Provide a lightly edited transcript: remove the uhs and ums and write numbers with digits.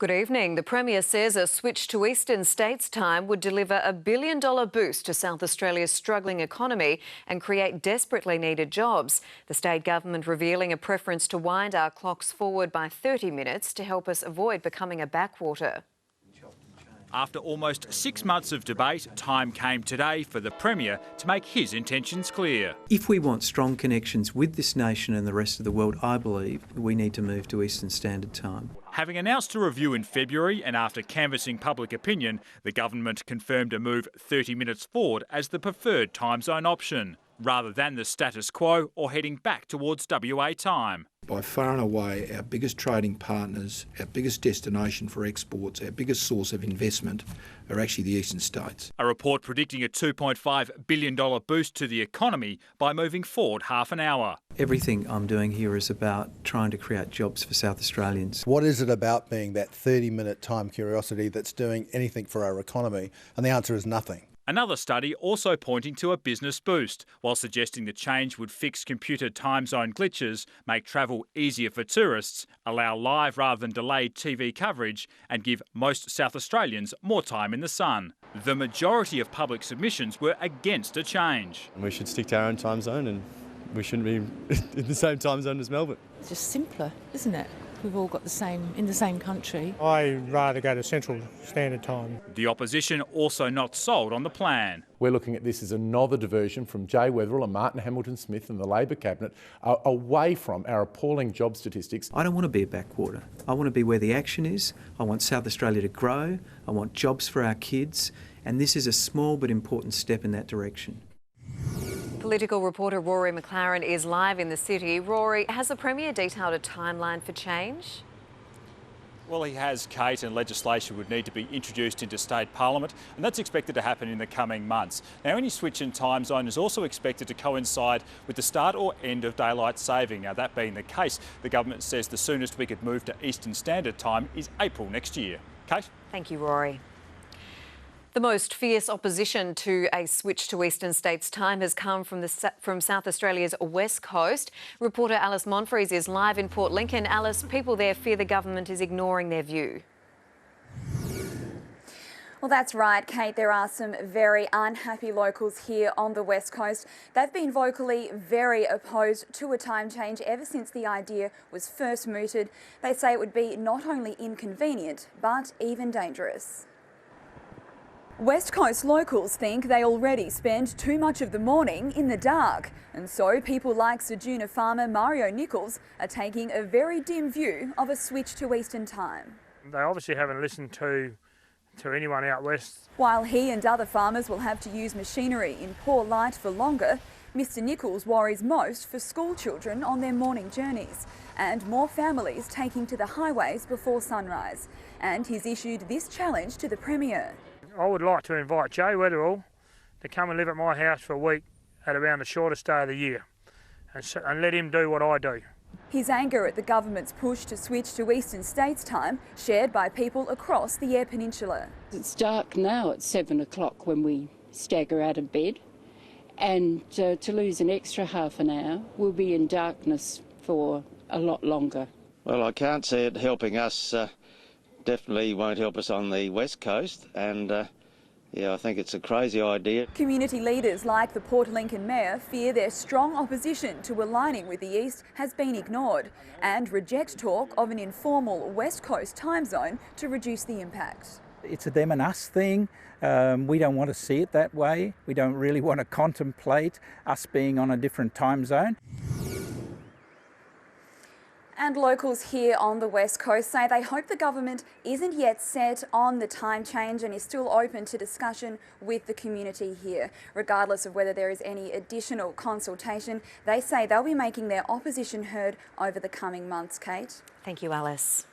Good evening. The Premier says a switch to Eastern States time would deliver $1 billion boost to South Australia's struggling economy and create desperately needed jobs. The state government revealing a preference to wind our clocks forward by 30 minutes to help us avoid becoming a backwater. After almost 6 months of debate, time came today for the Premier to make his intentions clear. If we want strong connections with this nation and the rest of the world, I believe we need to move to Eastern Standard Time. Having announced a review in February and after canvassing public opinion, the government confirmed a move 30 minutes forward as the preferred time zone option, rather than the status quo or heading back towards WA time. By far and away, our biggest trading partners, our biggest destination for exports, our biggest source of investment are actually the eastern states. A report predicting a $2.5 billion boost to the economy by moving forward half an hour. Everything I'm doing here is about trying to create jobs for South Australians. What is it about being that 30-minute time curiosity that's doing anything for our economy? And the answer is nothing. Another study also pointing to a business boost, while suggesting the change would fix computer time zone glitches, make travel easier for tourists, allow live rather than delayed TV coverage, and give most South Australians more time in the sun. The majority of public submissions were against a change. We should stick to our own time zone and we shouldn't be in the same time zone as Melbourne. It's just simpler, isn't it? We've all got in the same country. I'd rather go to Central Standard Time. The opposition also not sold on the plan. We're looking at this as another diversion from Jay Weatherill and Martin Hamilton-Smith and the Labor Cabinet away from our appalling job statistics. I don't want to be a backwater. I want to be where the action is. I want South Australia to grow. I want jobs for our kids. And this is a small but important step in that direction. Political reporter Rory McLaren is live in the city. Rory, has the Premier detailed a timeline for change? Well, he has, Kate, and legislation would need to be introduced into state parliament, and that's expected to happen in the coming months. Now, any switch in time zone is also expected to coincide with the start or end of daylight saving. Now, that being the case, the government says the soonest we could move to Eastern Standard Time is April next year. Kate? Thank you, Rory. The most fierce opposition to a switch to Eastern States time has come from South Australia's west coast. Reporter Alice Monfries is live in Port Lincoln. Alice, people there fear the government is ignoring their view. Well, that's right, Kate. There are some very unhappy locals here on the West Coast. They've been vocally very opposed to a time change ever since the idea was first mooted. They say it would be not only inconvenient, but even dangerous. West Coast locals think they already spend too much of the morning in the dark, and so people like Sejuna farmer Mario Nichols are taking a very dim view of a switch to Eastern time. They obviously haven't listened to anyone out west. While he and other farmers will have to use machinery in poor light for longer, Mr Nichols worries most for school children on their morning journeys and more families taking to the highways before sunrise. And he's issued this challenge to the Premier. I would like to invite Jay Weatherill to come and live at my house for a week at around the shortest day of the year and let him do what I do. His anger at the government's push to switch to Eastern States time shared by people across the Eyre Peninsula. It's dark now at 7 o'clock when we stagger out of bed, and to lose an extra half an hour, we'll be in darkness for a lot longer. Well, I can't see it helping us. Definitely won't help us on the west coast, and yeah, I think it's a crazy idea. Community leaders like the Port Lincoln Mayor fear their strong opposition to aligning with the East has been ignored and reject talk of an informal West Coast time zone to reduce the impact. It's a them and us thing. We don't want to see it that way. We don't really want to contemplate us being on a different time zone. And locals here on the West Coast say they hope the government isn't yet set on the time change and is still open to discussion with the community here. Regardless of whether there is any additional consultation, they say they'll be making their opposition heard over the coming months. Kate? Thank you, Alice.